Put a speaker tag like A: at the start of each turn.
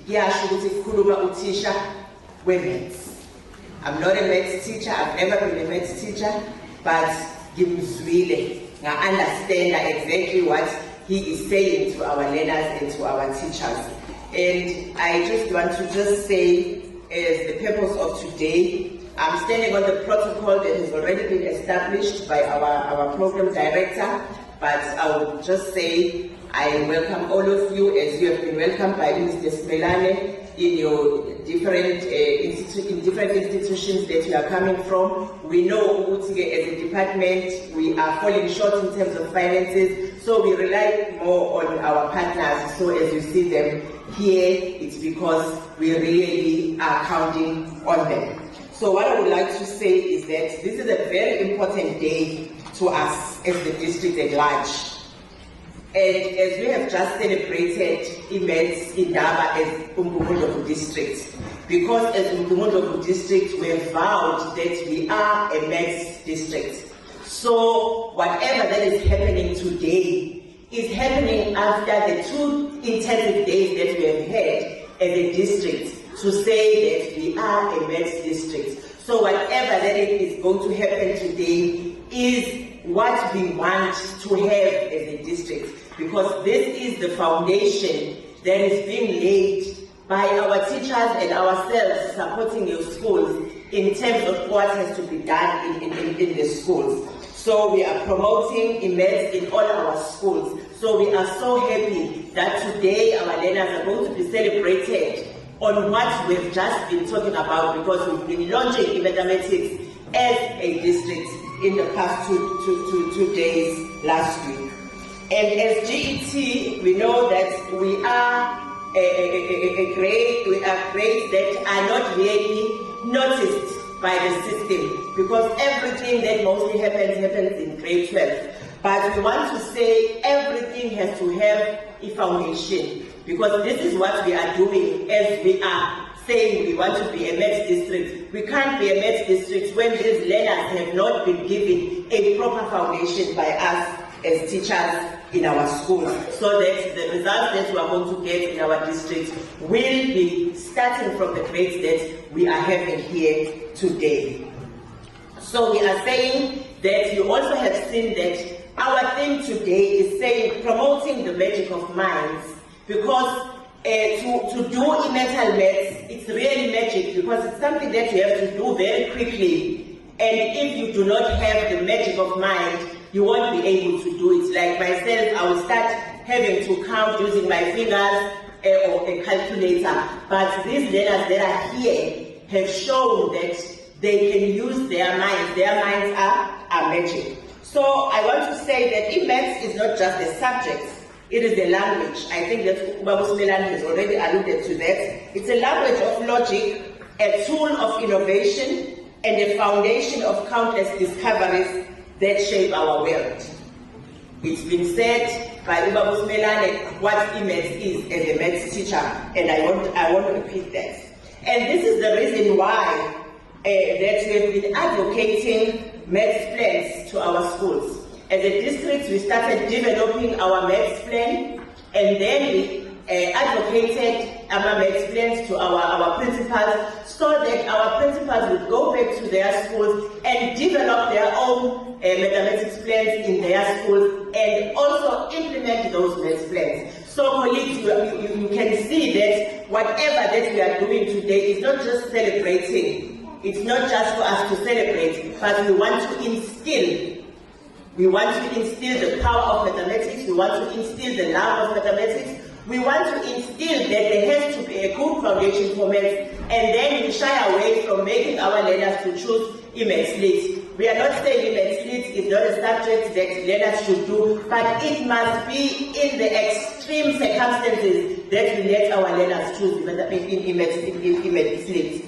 A: kuyasho ukuthi kukhuluma uthisha we-maths. I'm not a maths teacher, I've never been a maths teacher, but ngimzwile, I understand exactly what he is saying to our learners and to our teachers. And I just want to just say, as the purpose of today, I'm standing on the protocol that has already been established by our program director, but I would just say I welcome all of you as you have been welcomed by Mr. Smelane in your different institutions that you are coming from. We know as a department we are falling short in terms of finances, so we rely more on our partners. So as you see them here, it's because we really are counting on them. So what I would like to say is that this is a very important day to us as the district at large. And as we have just celebrated Imets Indaba as Umgungundlovu district, because as Umgungundlovu district we have vowed that we are a maths district. So whatever that is happening today is happening after the 2 intensive days that we have had as a district to say that we are a maths district. So whatever that is going to happen today is what we want to have as a district, because this is the foundation that is being laid by our teachers and ourselves supporting your schools in terms of what has to be done in the schools. So we are promoting Imets in all our schools. So we are so happy that today our learners are going to be celebrated on what we've just been talking about, because we've been launching mathematics as a district in the past two days last week. And as GET, we know that we are grades that are not really noticed by the system, because everything that mostly happens in grade 12. But we want to say everything has to have a foundation, because this is what we are doing as we are saying we want to be a maths district. We can't be a maths district when these learners have not been given a proper foundation by us as teachers in our schools, so that the results that we are going to get in our district will be starting from the grades that we are having here today. So we are saying that you also have seen that our theme today is saying promoting the magic of minds, because to do mental maths, it's really magic, because it's something that you have to do very quickly, and if you do not have the magic of mind, you won't be able to do it. Like myself, I will start having to count using my fingers or a calculator, but these learners that are here have shown that they can use their minds are magic. So I want to say that maths is not just a subject, it is a language. I think that Babu Smelane has already alluded to that. It's a language of logic, a tool of innovation, and a foundation of countless discoveries that shape our world. It's been said by Babu Smelane what maths is as a maths teacher, and I want to repeat that. And this is the reason why that we have been advocating maths plans to our schools. As a district, we started developing our maths plan, and then we advocated our maths plans to our principals, so that our principals would go back to their schools and develop their own mathematics plans in their schools, and also implement those maths plans. So colleagues, you can see that whatever that we are doing today is not just celebrating. It's not just for us to celebrate, but we want to instill. We want to instill the power of mathematics. We want to instill the love of mathematics. We want to instill that there has to be a good foundation for maths, and then we shy away from making our learners to choose Imets Lit. We are not saying Imets Lit is not a subject that learners should do, but it must be in the extreme circumstances that we let our learners choose Imets Lit.